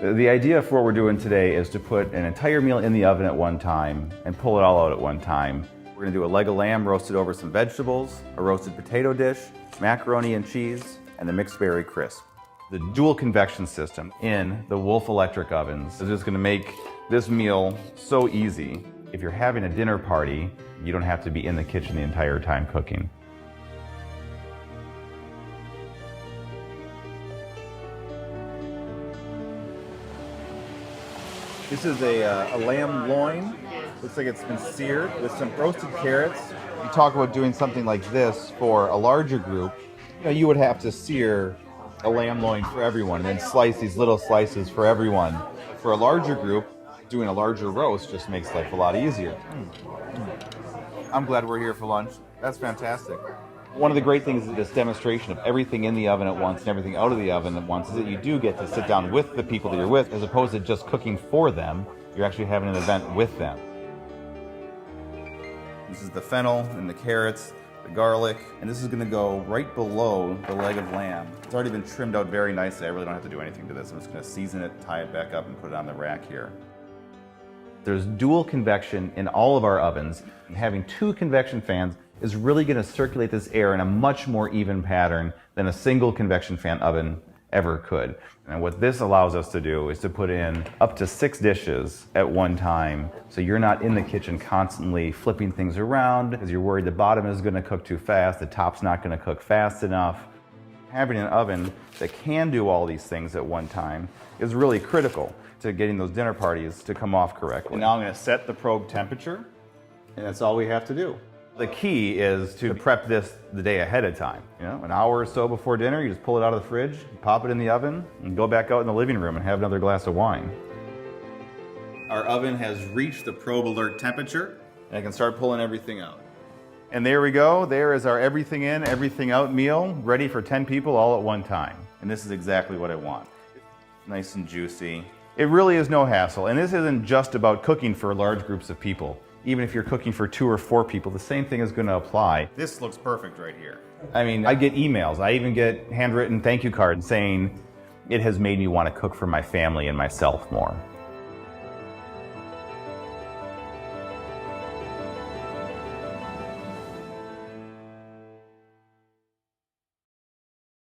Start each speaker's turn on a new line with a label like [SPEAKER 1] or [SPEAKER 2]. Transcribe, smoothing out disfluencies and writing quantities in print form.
[SPEAKER 1] The idea for what we're doing today is to put an entire meal in the oven at one time and pull it all out at one time. We're going to do a leg of lamb roasted over some vegetables, a roasted potato dish, macaroni and cheese, and the mixed berry crisp. The dual convection system in the Wolf electric ovens is just going to make this meal so easy. If you're having a dinner party, you don't have to be in the kitchen the entire time cooking. This is a lamb loin. Looks like it's been seared with some roasted carrots. You talk about doing something like this for a larger group. You would have to sear a lamb loin for everyone and then slice these little slices for everyone. For a larger group, doing a larger roast just makes life a lot easier. I'm glad we're here for lunch. That's fantastic. One of the great things of this demonstration of everything in the oven at once and everything out of the oven at once is that you do get to sit down with the people that you're with, as opposed to just cooking for them. You're actually having an event with them. This is the fennel and the carrots, the garlic, and this is going to go right below the leg of lamb. It's already been trimmed out very nicely. I really don't have to do anything to this. I'm just going to season it, tie it back up, and put it on the rack here. There's dual convection in all of our ovens, and having two convection fans is really going to circulate this air in a much more even pattern than a single convection fan oven ever could. And what this allows us to do is to put in up to 6 dishes at one time, so you're not in the kitchen constantly flipping things around because you're worried the bottom is going to cook too fast, the top's not going to cook fast enough. Having an oven that can do all these things at one time is really critical to getting those dinner parties to come off correctly. And now I'm going to set the probe temperature, and that's all we have to do. The key is to prep this the day ahead of time. An hour or so before dinner, you just pull it out of the fridge, pop it in the oven, and go back out in the living room and have another glass of wine. Our oven has reached the probe alert temperature, and I can start pulling everything out. And there we go. There is our everything in, everything out meal, ready for 10 people all at one time. And this is exactly what I want. Nice and juicy. It really is no hassle, and this isn't just about cooking for large groups of people. Even if you're cooking for 2 or 4 people, the same thing is going to apply. This looks perfect right here. I mean, I get emails. I even get handwritten thank you cards saying it has made me want to cook for my family and myself more.